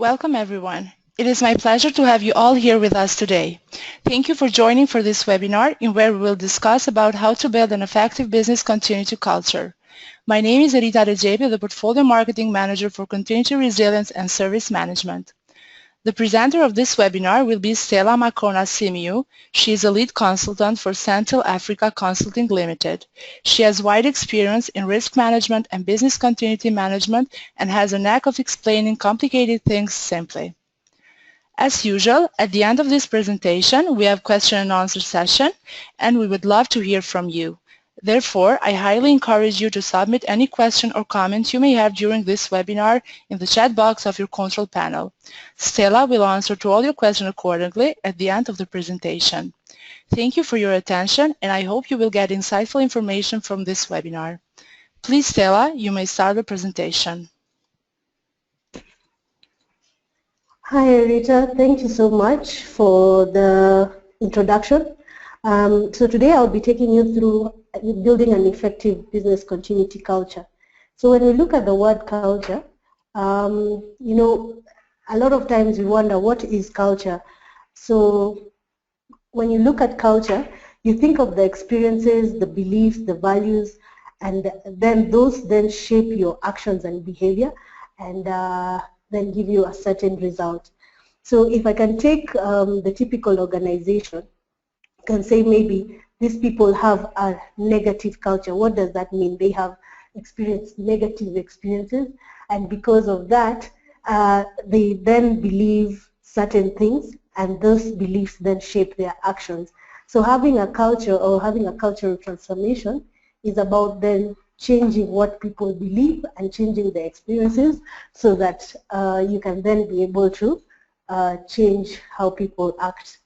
Welcome everyone. It is my pleasure to have you all here with us today. Thank you for joining for this webinar in where we will discuss about how to build an effective business continuity culture. My name is Erita, the Portfolio Marketing Manager for Continuity Resilience and Service Management. The presenter of this webinar will be Stella Makona Simiyu. She is a lead consultant for Sentinel Africa Consulting Limited. She has wide experience in risk management and business continuity management and has a knack of explaining complicated things simply. As usual, at the end of this presentation, we have question and answer session, and we would love to hear from you. Therefore, I highly encourage you to submit any question or comment you may have during this webinar in the chat box of your control panel. Stella will answer to all your questions accordingly at the end of the presentation. Thank you for your attention, and I hope you will get insightful information from this webinar. Please, Stella, you may start the presentation. Hi, Erita. Thank you so much for the introduction. So today I'll be taking you through building an effective business continuity culture. So when we look at the word culture, you know, a lot of times we wonder what is culture. So when you look at culture, you think of the experiences, the beliefs, the values, and then those then shape your actions and behavior and then give you a certain result. So if I can take the typical organization, I can say maybe these people have a negative culture. What does that mean? They have experienced negative experiences, and because of that, they then believe certain things, and those beliefs then shape their actions. So having a culture or having a cultural transformation is about then changing what people believe and changing their experiences so that you can then be able to change how people act.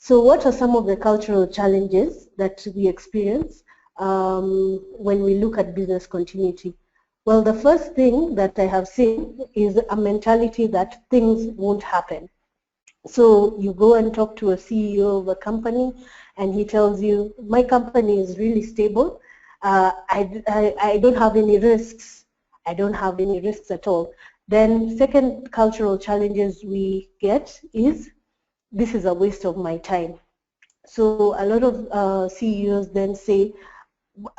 So what are some of the cultural challenges that we experience when we look at business continuity? Well, the first thing that I have seen is a mentality that things won't happen. So you go and talk to a CEO of a company and he tells you, my company is really stable. I don't have any risks. I don't have any risks at all. Then second cultural challenges we get is, this is a waste of my time. So a lot of CEOs then say,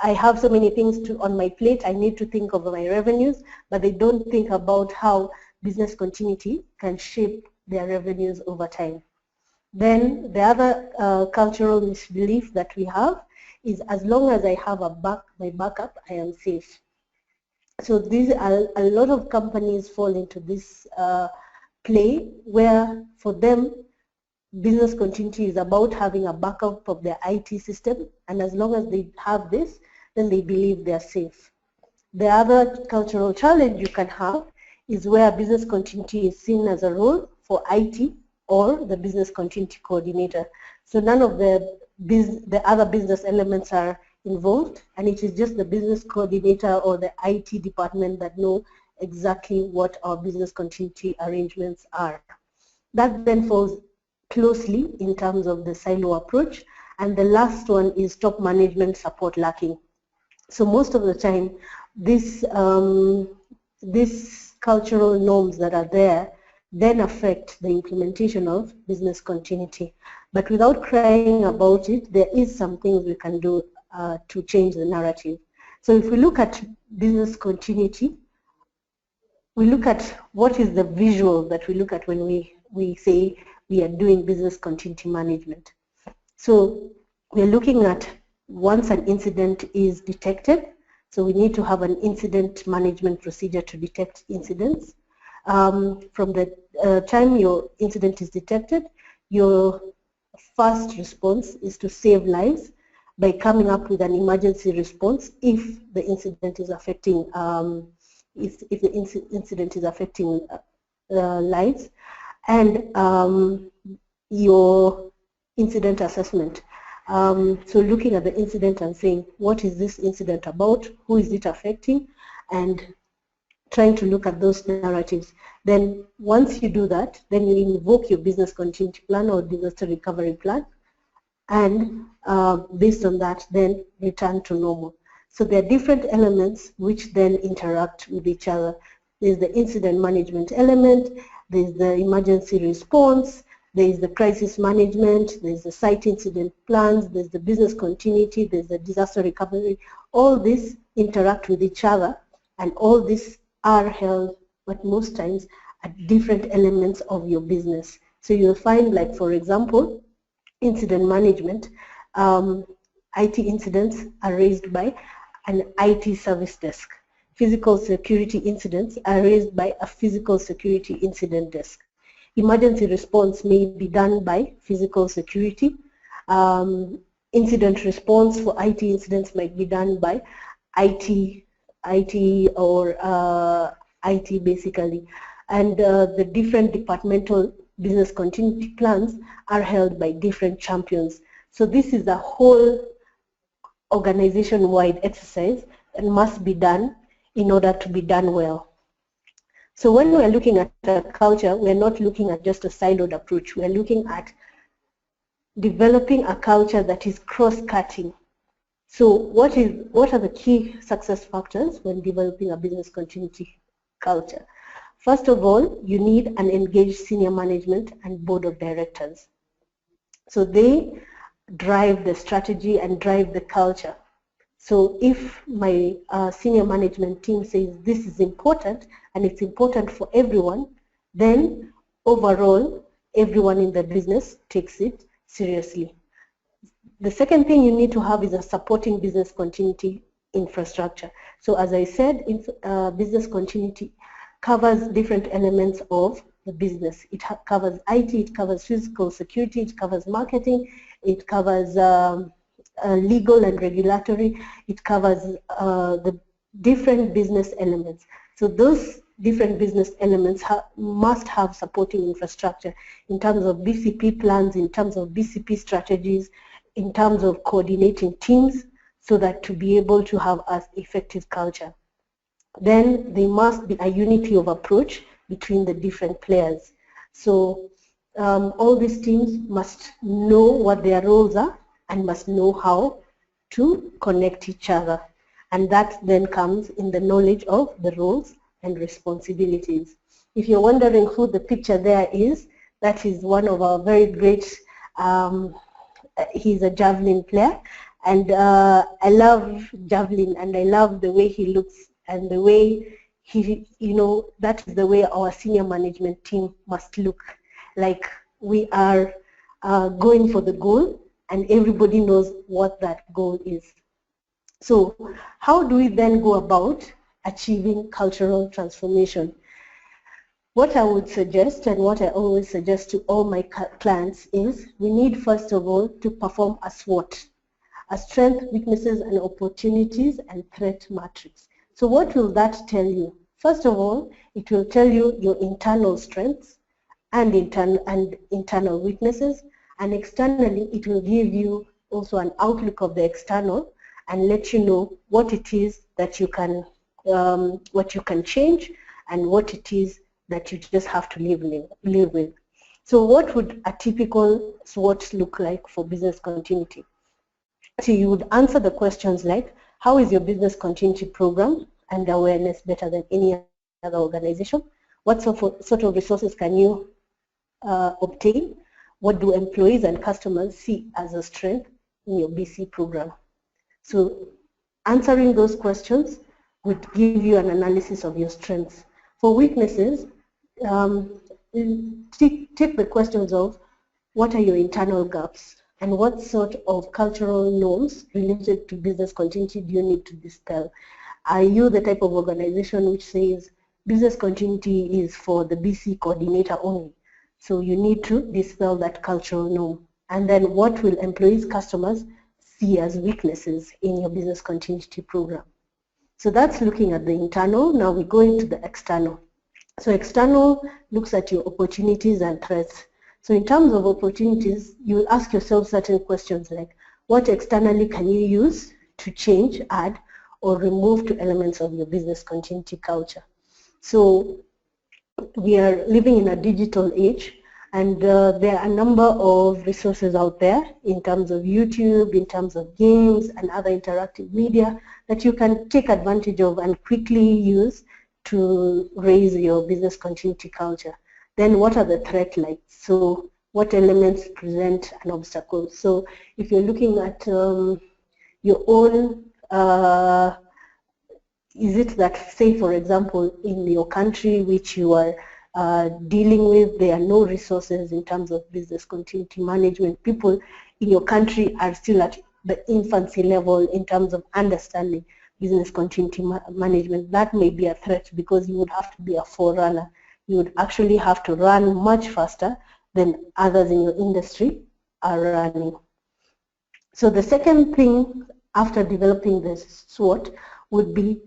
I have so many things on my plate, I need to think of my revenues, but they don't think about how business continuity can shape their revenues over time. Then the other cultural misbelief that we have is, as long as I have my backup, I am safe. So these are a lot of companies fall into this play where for them business continuity is about having a backup of their IT system, and as long as they have this, then they believe they are safe. The other cultural challenge you can have is where business continuity is seen as a role for IT or the business continuity coordinator. So none of the other business elements are involved, and it is just the business coordinator or the IT department that know exactly what our business continuity arrangements are. That then falls closely in terms of the silo approach. And the last one is top management support lacking. So most of the time, these cultural norms that are there then affect the implementation of business continuity. But without crying about it, there is some things we can do to change the narrative. So if we look at business continuity, we look at what is the visual that we look at when we say we are doing business continuity management. So we're looking at once an incident is detected, so we need to have an incident management procedure to detect incidents. From the time your incident is detected, your first response is to save lives by coming up with an emergency response if the incident is affecting lives, and your incident assessment. So looking at the incident and saying, what is this incident about? Who is it affecting? And trying to look at those narratives. Then once you do that, then you invoke your business continuity plan or disaster recovery plan, and based on that, then return to normal. So there are different elements which then interact with each other. There's the incident management element, there's the emergency response, there's the crisis management, there's the site incident plans, there's the business continuity, there's the disaster recovery. All these interact with each other, and all these are held, but most times, at different elements of your business. So you'll find, like, for example, incident management, IT incidents are raised by an IT service desk. Physical security incidents are raised by a physical security incident desk. Emergency response may be done by physical security. Incident response for IT incidents might be done by IT or IT basically. And the different departmental business continuity plans are held by different champions. So this is a whole organization-wide exercise that must be done in order to be done well. So when we're looking at a culture, we're not looking at just a siloed approach. We're looking at developing a culture that is cross-cutting. So what are the key success factors when developing a business continuity culture? First of all, you need an engaged senior management and board of directors. So they drive the strategy and drive the culture. So if my senior management team says this is important and it's important for everyone, then overall everyone in the business takes it seriously. The second thing you need to have is a supporting business continuity infrastructure. So as I said, business continuity covers different elements of the business. It covers IT, it covers physical security, it covers marketing, it covers legal and regulatory, it covers the different business elements. So those different business elements must have supporting infrastructure in terms of BCP plans, in terms of BCP strategies, in terms of coordinating teams, so that to be able to have an effective culture. Then there must be a unity of approach between the different players. So all these teams must know what their roles are and must know how to connect each other. And that then comes in the knowledge of the roles and responsibilities. If you're wondering who the picture there is, that is one of our very great, he's a javelin player. And I love javelin, and I love the way he looks and the way he, that is the way our senior management team must look. Like we are going for the goal, and everybody knows what that goal is. So how do we then go about achieving cultural transformation? What I would suggest, and what I always suggest to all my clients, is we need first of all to perform a SWOT, a strength, weaknesses and opportunities and threat matrix. So what will that tell you? First of all, it will tell you your internal strengths and internal weaknesses, and externally it will give you also an outlook of the external and let you know what it is that you can change and what it is that you just have to live with. So what would a typical SWOT look like for business continuity? So you would answer the questions like, how is your business continuity program and awareness better than any other organization? What sort of resources can you obtain? What do employees and customers see as a strength in your BC program? So answering those questions would give you an analysis of your strengths. For weaknesses, take the questions of what are your internal gaps and what sort of cultural norms related to business continuity do you need to dispel? Are you the type of organization which says business continuity is for the BC coordinator only? So you need to dispel that cultural norm. And then what will employees, customers see as weaknesses in your business continuity program? So that's looking at the internal. Now we go into the external. So external looks at your opportunities and threats. So in terms of opportunities, you will ask yourself certain questions like, what externally can you use to change, add, or remove to elements of your business continuity culture? So we are living in a digital age, and there are a number of resources out there in terms of YouTube, in terms of games and other interactive media that you can take advantage of and quickly use to raise your business continuity culture. then what are the threat lights? So what elements present an obstacle? So if you're looking at your own, is it that, say for example, in your country which you are dealing with, there are no resources in terms of business continuity management. People in your country are still at the infancy level in terms of understanding business continuity management. That may be a threat because you would have to be a forerunner. You would actually have to run much faster than others in your industry are running. So the second thing after developing this SWOT would be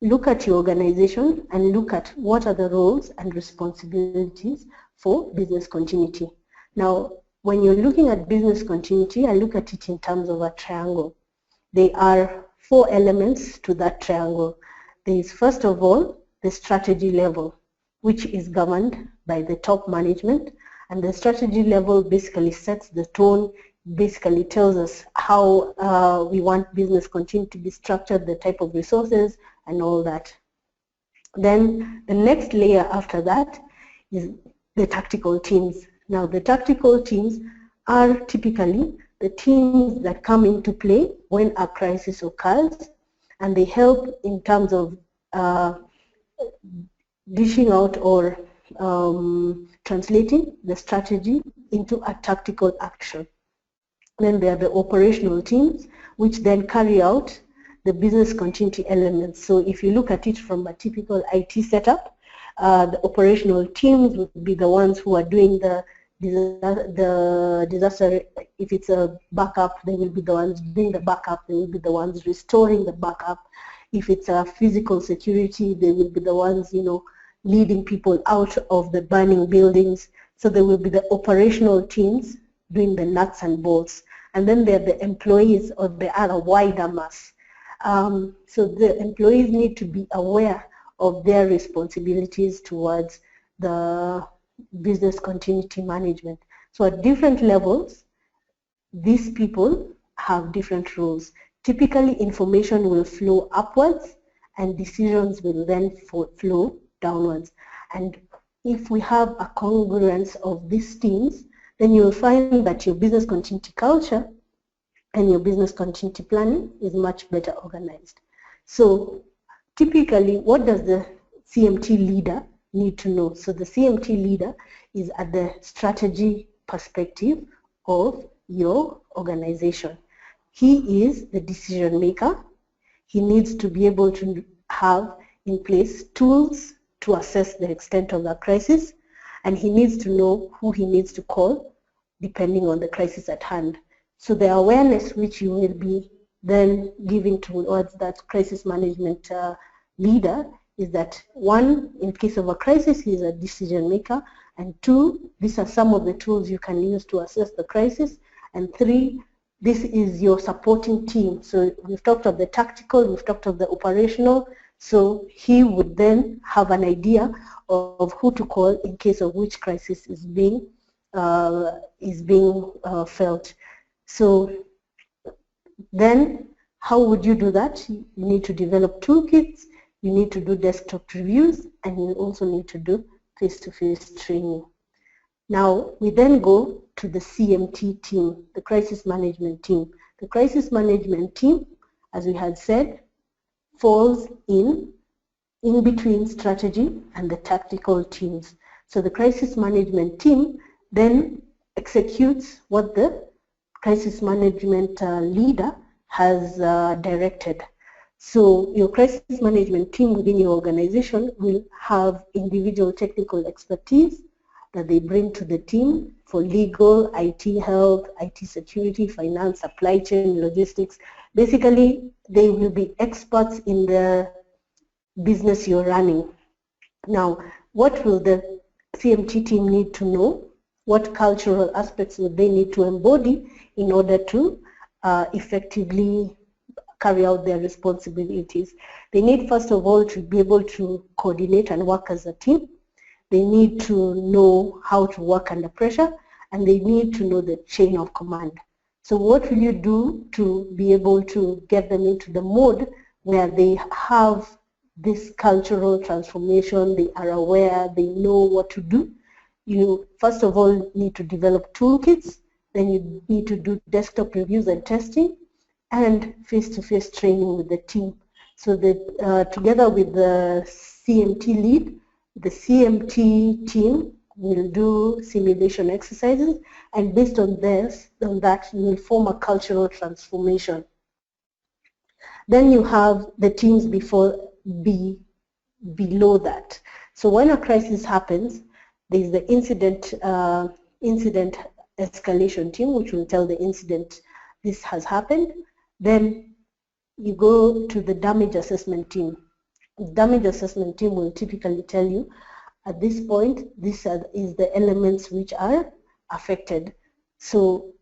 look at your organization and look at what are the roles and responsibilities for business continuity. Now, when you're looking at business continuity, I look at it in terms of a triangle. There are 4 elements to that triangle. There is, first of all, the strategy level, which is governed by the top management. And the strategy level basically sets the tone, basically tells us how we want business continuity to be structured, the type of resources, and all that. Then the next layer after that is the tactical teams. Now the tactical teams are typically the teams that come into play when a crisis occurs, and they help in terms of dishing out or translating the strategy into a tactical action. Then there are the operational teams, which then carry out the business continuity elements. So if you look at it from a typical IT setup, the operational teams would be the ones who are doing the disaster. If it's a backup, they will be the ones doing the backup. They will be the ones restoring the backup. If it's a physical security, they will be the ones, you know, leading people out of the burning buildings. So there will be the operational teams doing the nuts and bolts. And then there are the employees, or the other wider mass. So the employees need to be aware of their responsibilities towards the business continuity management. So at different levels, these people have different roles. Typically, information will flow upwards and decisions will then flow downwards. And if we have a congruence of these teams, then you'll find that your business continuity culture and your business continuity planning is much better organized. So typically, what does the CMT leader need to know? So the CMT leader is at the strategy perspective of your organization. He is the decision maker. He needs to be able to have in place tools to assess the extent of the crisis, and he needs to know who he needs to call depending on the crisis at hand. So the awareness which you will be then giving towards that crisis management leader is that, 1, in case of a crisis, he is a decision maker, and 2, these are some of the tools you can use to assess the crisis, and 3, this is your supporting team. So we've talked of the tactical, we've talked of the operational, so he would then have an idea of who to call in case of which crisis is being felt. So then how would you do that? You need to develop toolkits, you need to do desktop reviews, and you also need to do face-to-face training. Now we then go to the CMT team, the crisis management team. The crisis management team, as we had said, falls in between strategy and the tactical teams. So the crisis management team then executes what the crisis management leader has directed. So your crisis management team within your organization will have individual technical expertise that they bring to the team for legal, IT health, IT security, finance, supply chain, logistics. Basically, they will be experts in the business you're running. Now, what will the CMT team need to know? What cultural aspects would they need to embody in order to effectively carry out their responsibilities? They need, first of all, to be able to coordinate and work as a team. They need to know how to work under pressure, and they need to know the chain of command. So what will you do to be able to get them into the mode where they have this cultural transformation, they are aware, they know what to do, you first of all need to develop toolkits, then you need to do desktop reviews and testing, and face-to-face training with the team. So that together with the CMT lead, the CMT team will do simulation exercises, and based on that, you will form a cultural transformation. Then you have the teams below that. So when a crisis happens, there is the incident escalation team, which will tell the incident this has happened. Then you go to the damage assessment team. The damage assessment team will typically tell you, at this point, these is the elements which are affected. So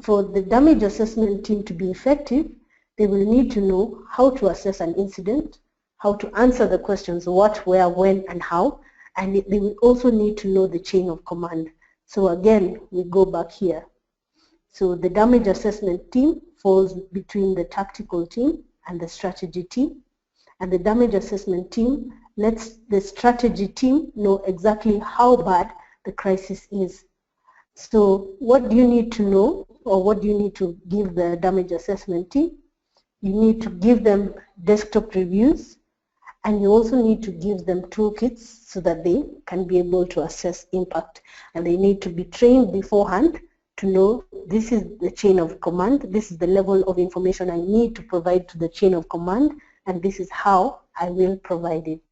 for the damage assessment team to be effective, they will need to know how to assess an incident, how to answer the questions what, where, when, and how, and they will also need to know the chain of command. So again, we go back here. So the damage assessment team falls between the tactical team and the strategy team, and the damage assessment team lets the strategy team know exactly how bad the crisis is. So what do you need to know, or what do you need to give the damage assessment team? You need to give them desktop reviews, and you also need to give them toolkits so that they can be able to assess impact. And they need to be trained beforehand to know this is the chain of command, this is the level of information I need to provide to the chain of command, and this is how I will provide it.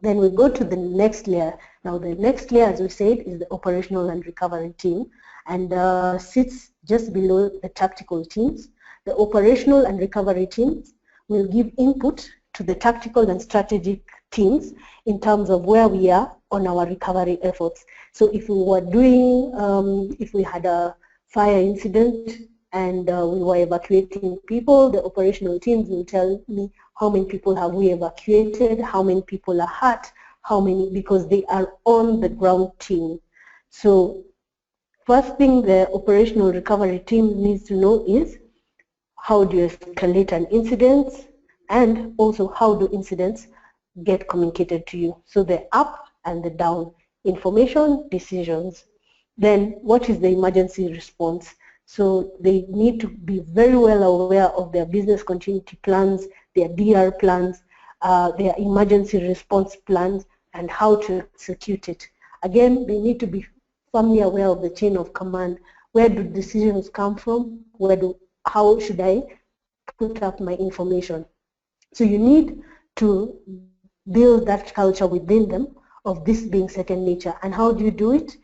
Then we go to the next layer. Now the next layer, as we said, is the operational and recovery team, and sits just below the tactical teams. The operational and recovery teams will give input to the tactical and strategic teams in terms of where we are on our recovery efforts. So if we were doing, if we had a fire incident and we were evacuating people, the operational teams will tell me how many people have we evacuated, how many people are hurt, how many, because they are on the ground team. So first thing the operational recovery team needs to know is how do you escalate an incident, and also how do incidents get communicated to you. So the up and the down, information, decisions. Then what is the emergency response? So they need to be very well aware of their business continuity plans, their DR plans, their emergency response plans, and how to execute it. Again, they need to be firmly aware of the chain of command. Where do decisions come from? How should I put up my information? So you need to build that culture within them of this being second nature. And how do you do it?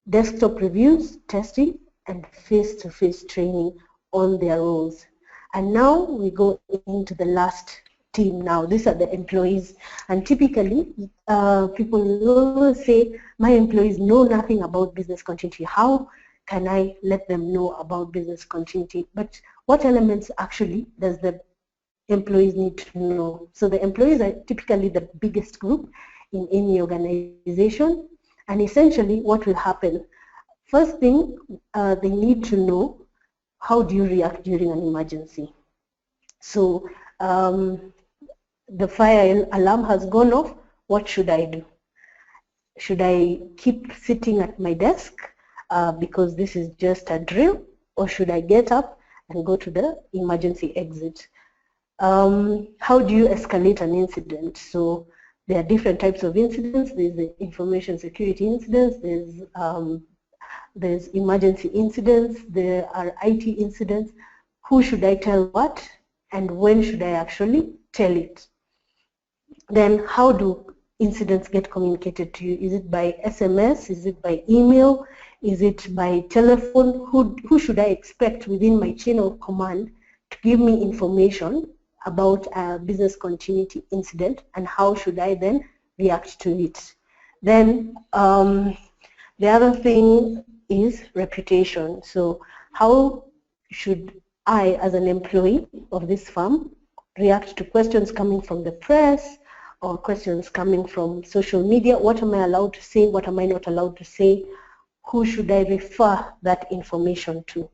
Desktop reviews, testing, and face-to-face training on their roles. And now we go into the last team now. These are the employees. And typically, people will say, my employees know nothing about business continuity. How can I let them know about business continuity? But what elements actually does the employees need to know? So the employees are typically the biggest group in any organization. And essentially what will happen? First thing, they need to know, how do you react during an emergency? So the fire alarm has gone off, what should I do? Should I keep sitting at my desk because this is just a drill, or should I get up and go to the emergency exit? How do you escalate an incident? So there are different types of incidents. There's the information security incidents, there's emergency incidents, there are IT incidents. Who should I tell what, and when should I actually tell it? Then how do incidents get communicated to you? Is it by SMS? Is it by email? Is it by telephone? Who should I expect within my chain of command to give me information about a business continuity incident, and how should I then react to it? Then the other thing is reputation. So how should I, as an employee of this firm, react to questions coming from the press or questions coming from social media? What am I allowed to say? What am I not allowed to say? Who should I refer that information to?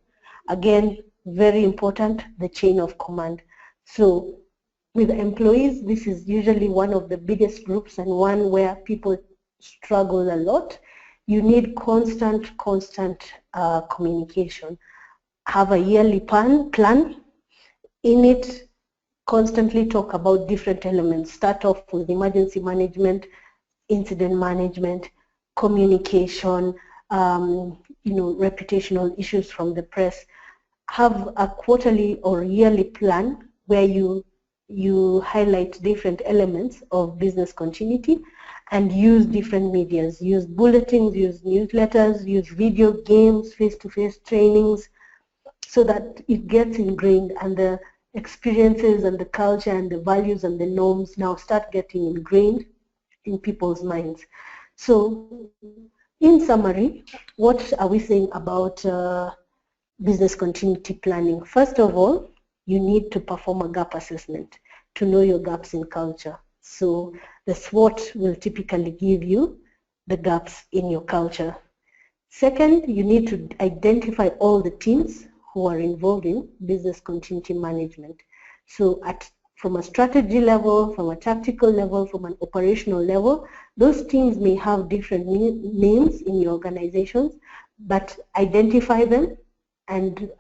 Again, very important, the chain of command. So with employees, this is usually one of the biggest groups and one where people struggle a lot. You need constant communication. Have a yearly plan. In it, constantly talk about different elements. Start off with emergency management, incident management, communication, reputational issues from the press. Have a quarterly or yearly plan where you highlight different elements of business continuity and use different medias. Use bulletins, use newsletters, use video games, face-to-face trainings, so that it gets ingrained and the experiences and the culture and the values and the norms now start getting ingrained in people's minds. So in summary, what are we saying about business continuity planning? First of all, you need to perform a gap assessment to know your gaps in culture. So the SWOT will typically give you the gaps in your culture. Second, you need to identify all the teams who are involved in business continuity management. So from a strategy level, from a tactical level, from an operational level, those teams may have different names in your organizations, but identify them and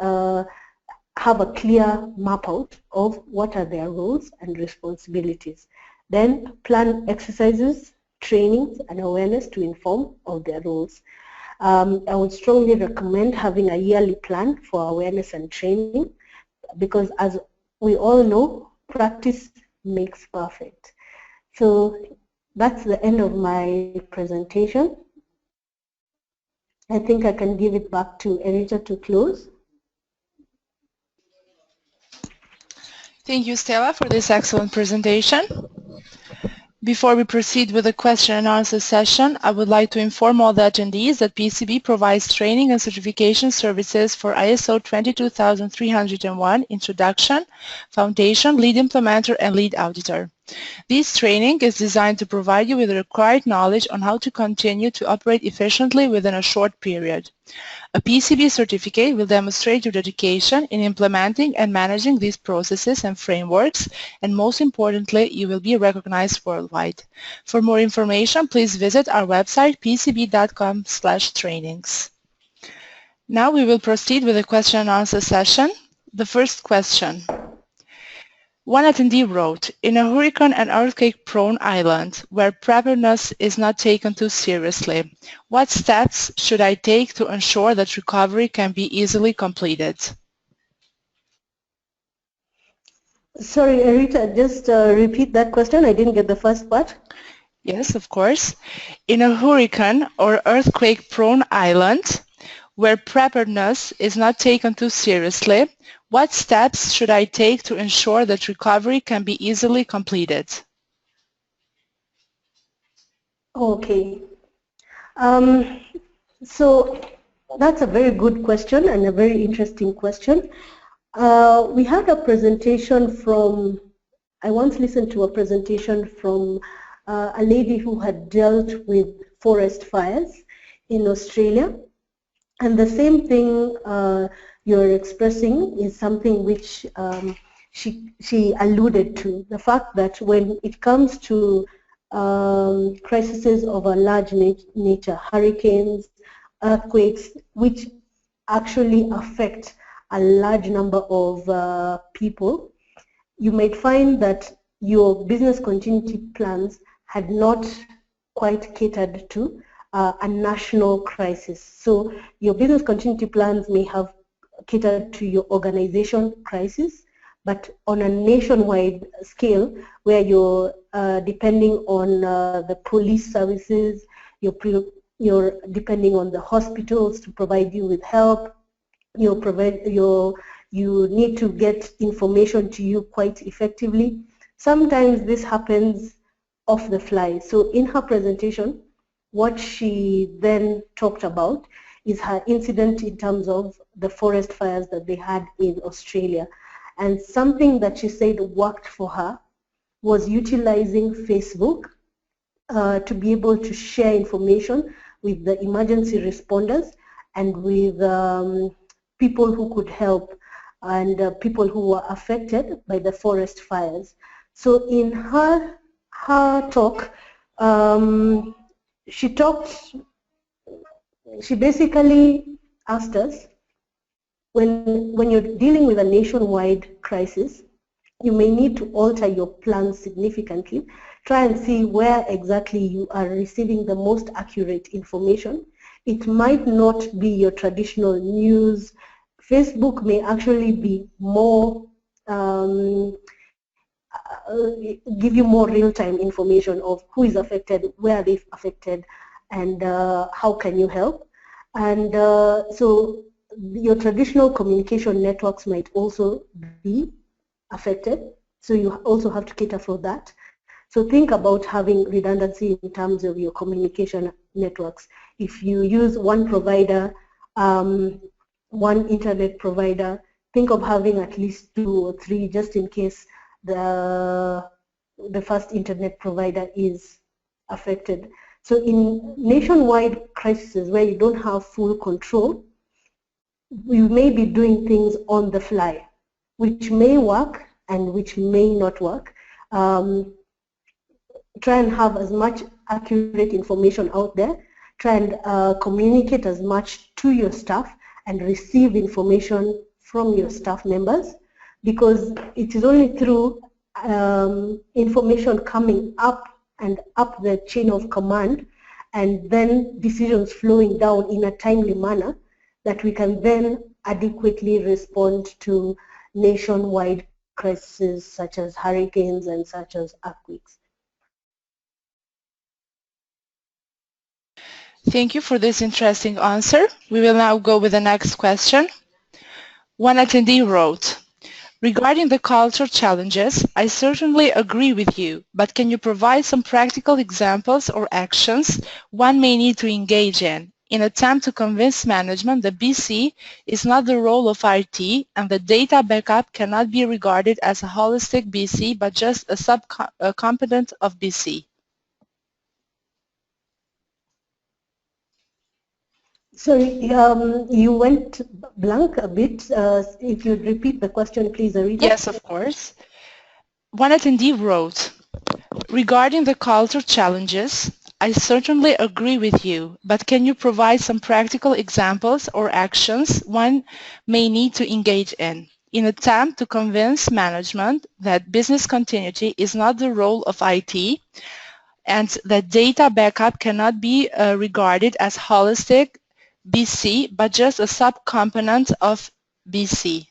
have a clear map out of what are their roles and responsibilities. Then plan exercises, trainings, and awareness to inform of their roles. I would strongly recommend having a yearly plan for awareness and training, because as we all know, practice makes perfect. So that's the end of my presentation. I think I can give it back to Erita to close. Thank you, Stella, for this excellent presentation. Before we proceed with the question and answer session, I would like to inform all the attendees that PCB provides training and certification services for ISO 22301 Introduction, Foundation, Lead Implementer, and Lead Auditor. This training is designed to provide you with the required knowledge on how to continue to operate efficiently within a short period. A PCB certificate will demonstrate your dedication in implementing and managing these processes and frameworks, and most importantly, you will be recognized worldwide. For more information, please visit our website pcb.com/trainings. Now we will proceed with the question and answer session. The first question. One attendee wrote, in a hurricane and earthquake-prone island where preparedness is not taken too seriously, what steps should I take to ensure that recovery can be easily completed? Sorry, Erita, just repeat that question. I didn't get the first part. Yes, of course. In a hurricane or earthquake-prone island where preparedness is not taken too seriously, what steps should I take to ensure that recovery can be easily completed? Okay. So that's a very good question and a very interesting question. We had a presentation from, I once listened to a presentation from a lady who had dealt with forest fires in Australia. And the same thing you're expressing is something which she alluded to, the fact that when it comes to crises of a large nature, hurricanes, earthquakes, which actually affect a large number of people, you might find that your business continuity plans had not quite catered to a national crisis. So your business continuity plans may have catered to your organization crisis, but on a nationwide scale where you're depending on the police services, you're depending on the hospitals to provide you with help, you need to get information to you quite effectively. Sometimes this happens off the fly. So in her presentation, what she then talked about is her incident in terms of the forest fires that they had in Australia. And something that she said worked for her was utilizing Facebook to be able to share information with the emergency responders and with people who could help and people who were affected by the forest fires. So in her talk, she basically asked us, when you're dealing with a nationwide crisis, you may need to alter your plans significantly. Try and see where exactly you are receiving the most accurate information. It might not be your traditional news. Facebook may actually be more, give you more real-time information of who is affected, where they've affected, and how can you help. And so your traditional communication networks might also be affected, so you also have to cater for that. So think about having redundancy in terms of your communication networks. If you use one provider, one internet provider, think of having at least 2 or 3 just in case the first internet provider is affected. So in nationwide crises where you don't have full control, you may be doing things on the fly, which may work and which may not work. Try and have as much accurate information out there. Try and communicate as much to your staff and receive information from your staff members, because it is only through information coming up and up the chain of command and then decisions flowing down in a timely manner that we can then adequately respond to nationwide crises such as hurricanes and such as earthquakes. Thank you for this interesting answer. We will now go with the next question. One attendee wrote, regarding the culture challenges, I certainly agree with you, but can you provide some practical examples or actions one may need to engage in attempt to convince management that BC is not the role of IT and the data backup cannot be regarded as a holistic BC but just a subcomponent of BC? Sorry, you went blank a bit. If you'd repeat the question, please, Erita. Yes, of course. One attendee wrote, regarding the culture challenges, I certainly agree with you, but can you provide some practical examples or actions one may need to engage in attempt to convince management that business continuity is not the role of IT and that data backup cannot be regarded as holistic BC, but just a subcomponent of BC?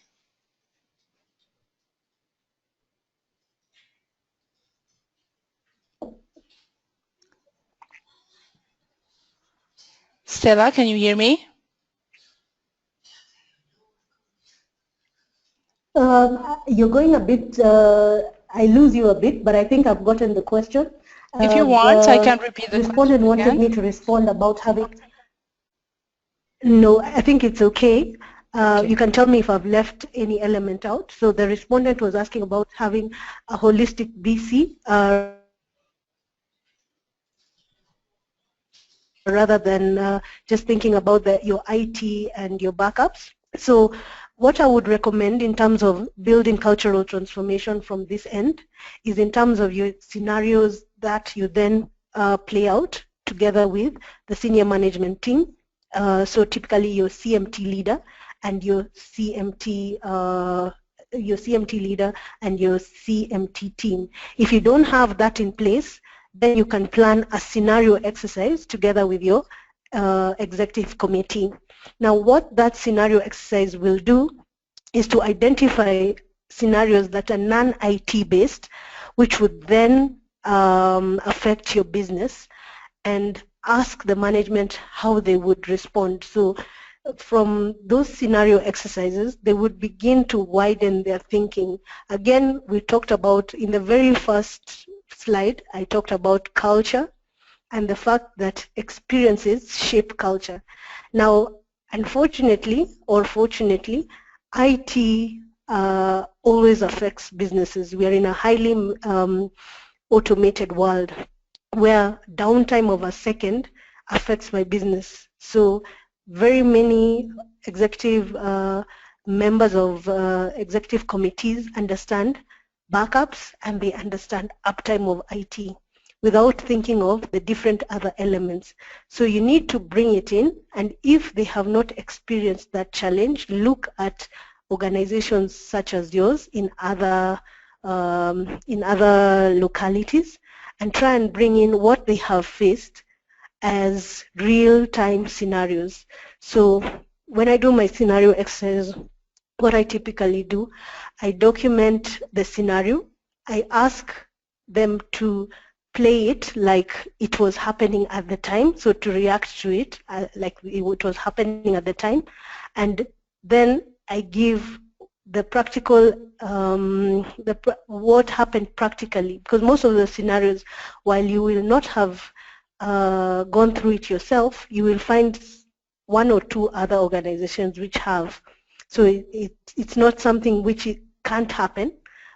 Stella, can you hear me? You're going a bit, I lose you a bit, but I think I've gotten the question. If you want, I can repeat the respondent question wanted again. me to respond about having... No, I think it's okay. Okay. You can tell me if I've left any element out. So the respondent was asking about having a holistic BC rather than just thinking about your IT and your backups. So what I would recommend in terms of building cultural transformation from this end is in terms of your scenarios that you then play out together with the senior management team. So typically your CMT leader and your CMT leader and your CMT team. If you don't have that in place, then you can plan a scenario exercise together with your executive committee. Now what that scenario exercise will do is to identify scenarios that are non-IT based, which would then affect your business, and ask the management how they would respond. So from those scenario exercises, they would begin to widen their thinking. Again, we talked about, in the very first slide, I talked about culture and the fact that experiences shape culture. Now, unfortunately or fortunately, IT always affects businesses. We are in a highly automated world where downtime of a second affects my business. So very many executive members of executive committees understand backups and they understand uptime of IT without thinking of the different other elements. So you need to bring it in, and if they have not experienced that challenge, look at organizations such as yours in other localities and try and bring in what they have faced as real-time scenarios. So when I do my scenario exercise, what I typically do, I document the scenario. I ask them to play it like it was happening at the time, so to react to it like it was happening at the time, and then I give the practical, what happened practically, because most of the scenarios, while you will not have gone through it yourself, you will find one or two other organizations which have. So it's not something which it can't happen,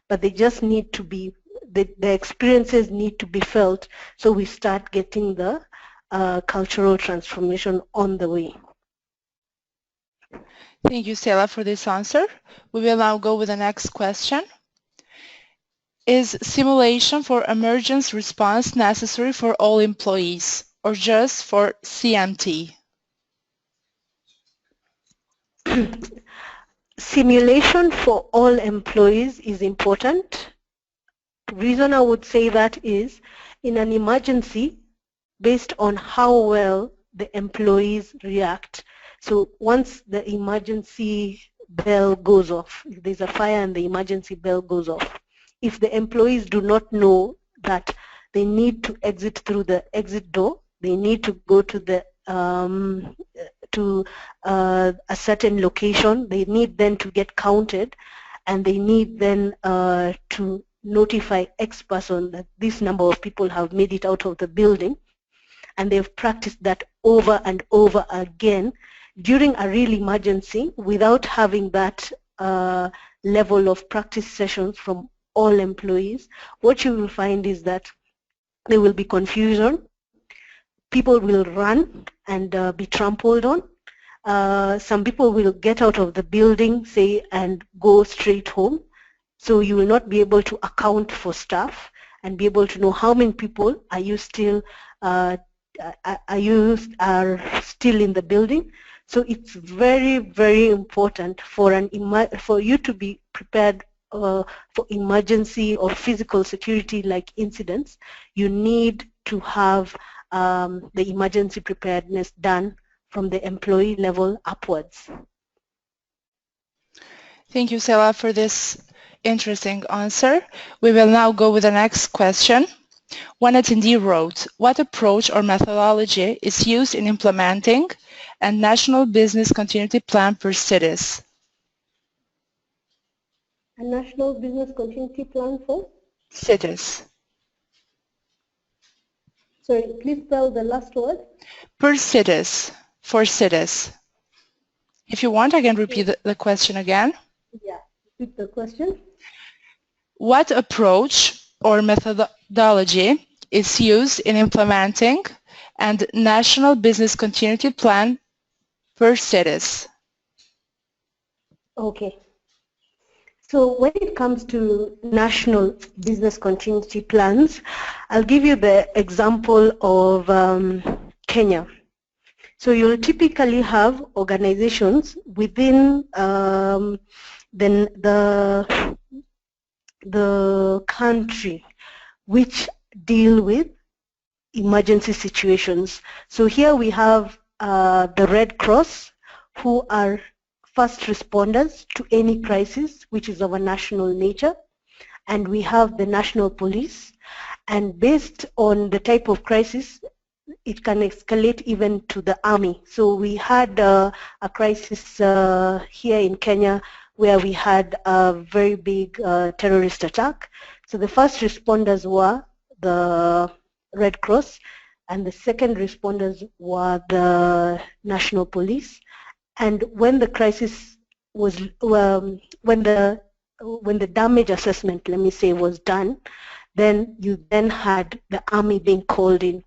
but they just need to be, the experiences need to be felt, so we start getting the cultural transformation on the way. Thank you, Stella, for this answer. We will now go with the next question. Is simulation for emergency response necessary for all employees or just for CMT? Simulation for all employees is important. The reason I would say that is, in an emergency, based on how well the employees react. So once the emergency bell goes off, if there's a fire and the emergency bell goes off, if the employees do not know that they need to exit through the exit door, they need to go to the a certain location, they need then to get counted, and they need then to notify X person that this number of people have made it out of the building, and they've practiced that over and over again during a real emergency without having that level of practice sessions from all employees. What you will find is that there will be confusion, people will run and be trampled on. Some people will get out of the building, say, and go straight home. So you will not be able to account for staff and be able to know how many people are you still in the building. So it's very, very important for you to be prepared for emergency or physical security like incidents. You need to have the emergency preparedness done from the employee level upwards. Thank you, Stella, for this interesting answer. We will now go with the next question. One attendee wrote, what approach or methodology is used in implementing a national business continuity plan for cities? A national business continuity plan for? Cities. Sorry, please spell the last word. Per cities, for cities. If you want, I can repeat the question again. Yeah, repeat the question. What approach or methodology is used in implementing a national business continuity plan for cities? Okay. So when it comes to national business continuity plans, I'll give you the example of Kenya. So you'll typically have organizations within the country which deal with emergency situations. So here we have the Red Cross, who are first responders to any crisis which is of a national nature, and we have the National Police, and based on the type of crisis, it can escalate even to the army. So we had a crisis here in Kenya where we had a very big terrorist attack. So the first responders were the Red Cross, and the second responders were the National Police. And when the crisis was, when the damage assessment, let me say, was done, then you then had the army being called in.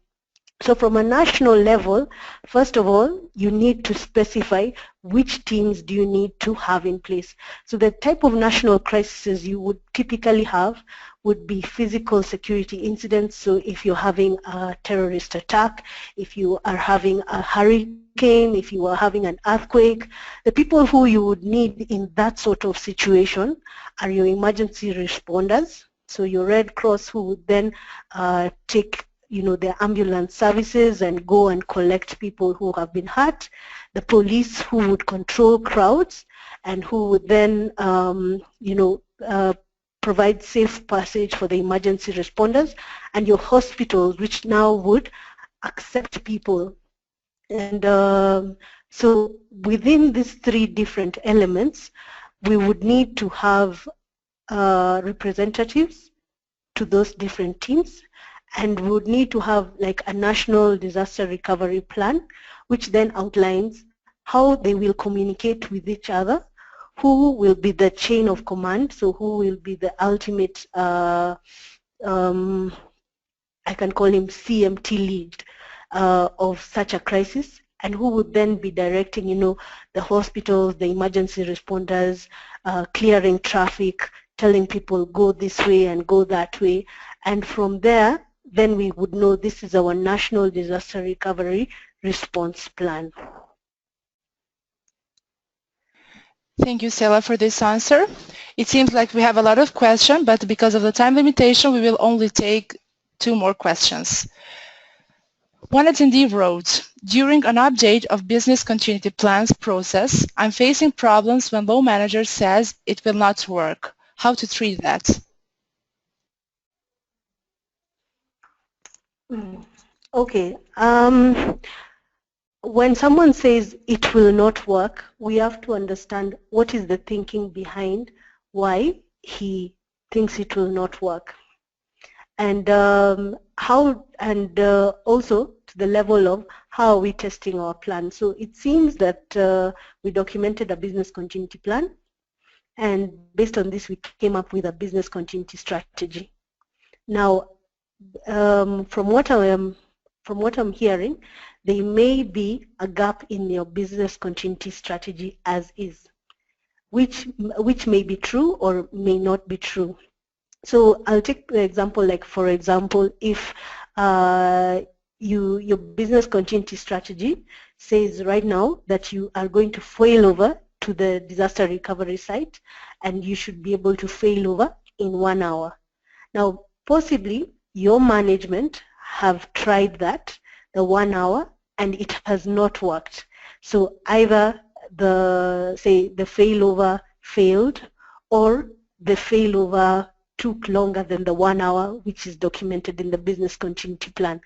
So from a national level, first of all, you need to specify which teams do you need to have in place. So the type of national crises you would typically have would be physical security incidents. So if you're having a terrorist attack, if you are having a hurricane, if you are having an earthquake, the people who you would need in that sort of situation are your emergency responders. So your Red Cross, who would then take the ambulance services and go and collect people who have been hurt, the police who would control crowds and who would then provide safe passage for the emergency responders, and your hospitals, which now would accept people. And so within these three different elements, we would need to have representatives to those different teams, and we would need to have like a national disaster recovery plan, which then outlines how they will communicate with each other, who will be the chain of command, so who will be the ultimate, I can call him CMT lead of such a crisis, and who would then be directing, the hospitals, the emergency responders, clearing traffic, telling people go this way and go that way. And from there, then we would know this is our national disaster recovery response plan. Thank you, Stella, for this answer. It seems like we have a lot of questions, but because of the time limitation, we will only take 2 more questions. One attendee wrote, during an update of business continuity plans process, I'm facing problems when low manager says it will not work. How to treat that? Okay. When someone says it will not work, we have to understand what is the thinking behind why he thinks it will not work. And also to the level of how are we testing our plan. So it seems that we documented a business continuity plan, and based on this we came up with a business continuity strategy. Now from what I'm hearing, there may be a gap in your business continuity strategy as is, which may be true or may not be true. So I'll take the example, like for example, if your business continuity strategy says right now that you are going to fail over to the disaster recovery site, and you should be able to fail over in 1 hour. Now, possibly your management have tried that, the 1 hour, and it has not worked. So either the failover failed, or the failover took longer than the 1 hour, which is documented in the business continuity plan.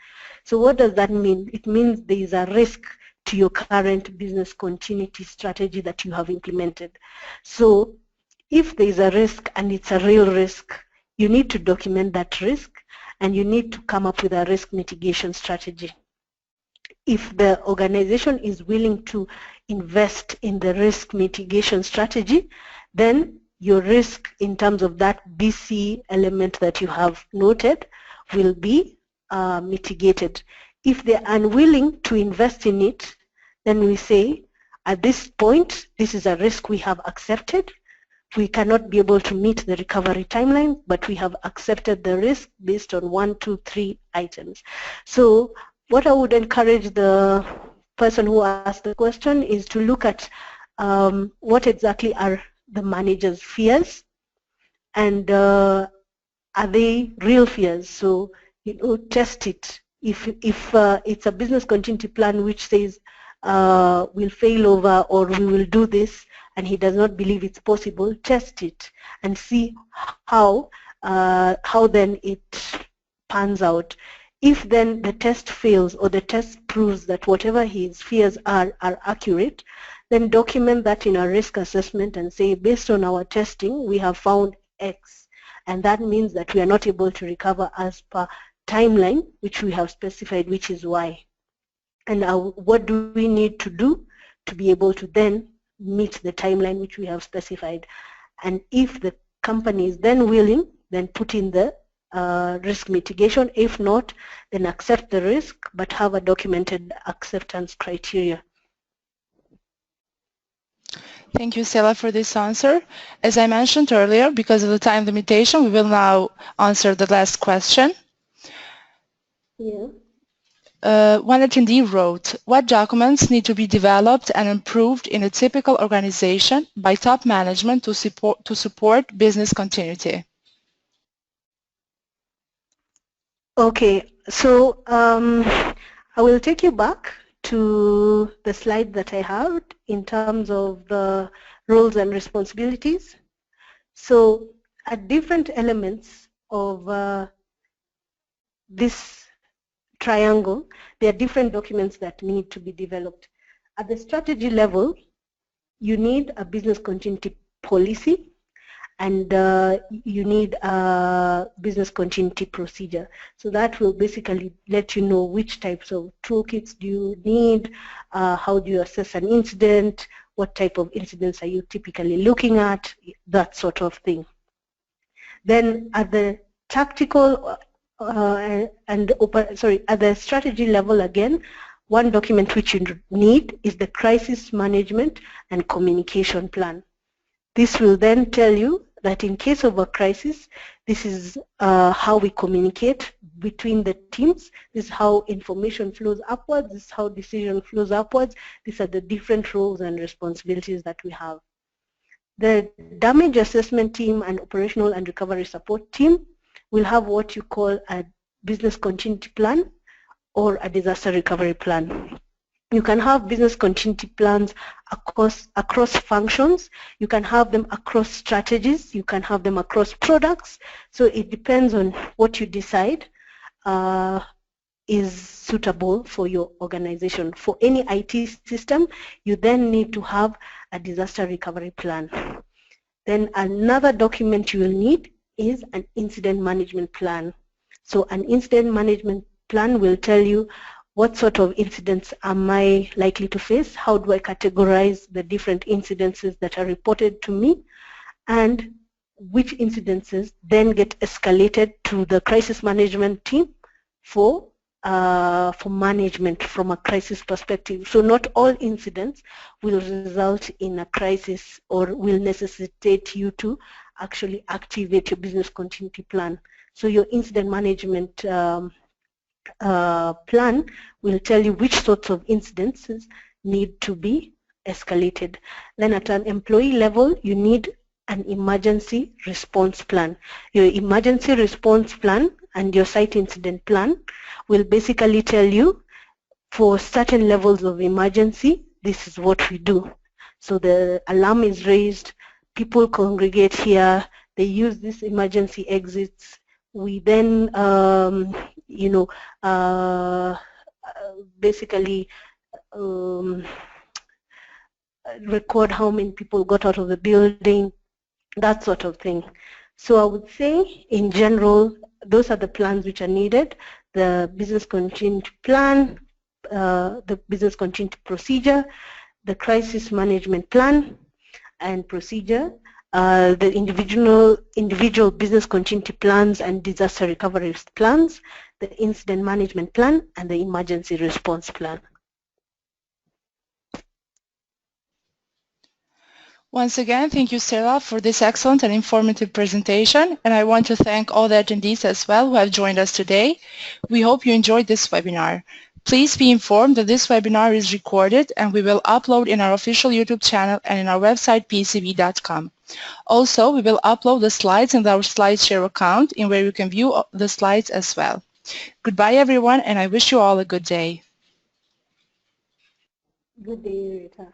So what does that mean? It means there is a risk to your current business continuity strategy that you have implemented. So if there is a risk and it's a real risk, you need to document that risk, and you need to come up with a risk mitigation strategy. If the organization is willing to invest in the risk mitigation strategy, then your risk in terms of that BC element that you have noted will be mitigated. If they're unwilling to invest in it, then we say, at this point, this is a risk we have accepted. We cannot be able to meet the recovery timeline, but we have accepted the risk based on 1, 2, 3 items. So what I would encourage the person who asked the question is to look at what exactly are the manager's fears, and are they real fears? So test it. If it's a business continuity plan which says we'll fail over or we will do this, and he does not believe it's possible, test it and see how then it pans out. If then the test fails or the test proves that whatever his fears are accurate, then document that in a risk assessment and say, based on our testing, we have found X. And that means that we are not able to recover as per timeline, which we have specified, which is Y. And what do we need to do to be able to then meet the timeline which we have specified? And if the company is then willing, then put in the risk mitigation. If not, then accept the risk, but have a documented acceptance criteria. Thank you, Stella, for this answer. As I mentioned earlier, because of the time limitation, we will now answer the last question. Yeah. One attendee wrote, what documents need to be developed and improved in a typical organization by top management to support business continuity? Okay, so I will take you back to the slide that I have in terms of the roles and responsibilities. So at different elements of this triangle, there are different documents that need to be developed. At the strategy level, you need a business continuity policy, and you need a business continuity procedure. So that will basically let you know which types of toolkits do you need, how do you assess an incident, what type of incidents are you typically looking at, that sort of thing. Then at the tactical at the strategy level again, one document which you need is the crisis management and communication plan. This will then tell you that in case of a crisis, this is how we communicate between the teams. This is how information flows upwards. This is how decision flows upwards. These are the different roles and responsibilities that we have. The damage assessment team and operational and recovery support team will have what you call a business continuity plan or a disaster recovery plan. You can have business continuity plans across functions. You can have them across strategies. You can have them across products. So it depends on what you decide is suitable for your organization. For any IT system, you then need to have a disaster recovery plan. Then another document you will need is an incident management plan. So an incident management plan will tell you what sort of incidents am I likely to face, how do I categorize the different incidences that are reported to me, and which incidences then get escalated to the crisis management team for management from a crisis perspective. So not all incidents will result in a crisis or will necessitate you to actually activate your business continuity plan. So your incident management plan will tell you which sorts of incidences need to be escalated. Then at an employee level, you need an emergency response plan. Your emergency response plan and your site incident plan will basically tell you for certain levels of emergency, this is what we do. So the alarm is raised, people congregate here, they use these emergency exits. We then, basically record how many people got out of the building, that sort of thing. So I would say, in general, those are the plans which are needed: the business continuity plan, the business continuity procedure, the crisis management plan and procedure, the individual business continuity plans and disaster recovery plans, the incident management plan, and the emergency response plan. Once again, thank you, Stella, for this excellent and informative presentation, and I want to thank all the attendees as well who have joined us today. We hope you enjoyed this webinar. Please be informed that this webinar is recorded and we will upload in our official YouTube channel and in our website pcb.com. Also, we will upload the slides in our SlideShare account in where you can view the slides as well. Goodbye, everyone, and I wish you all a good day. Good day, Erita.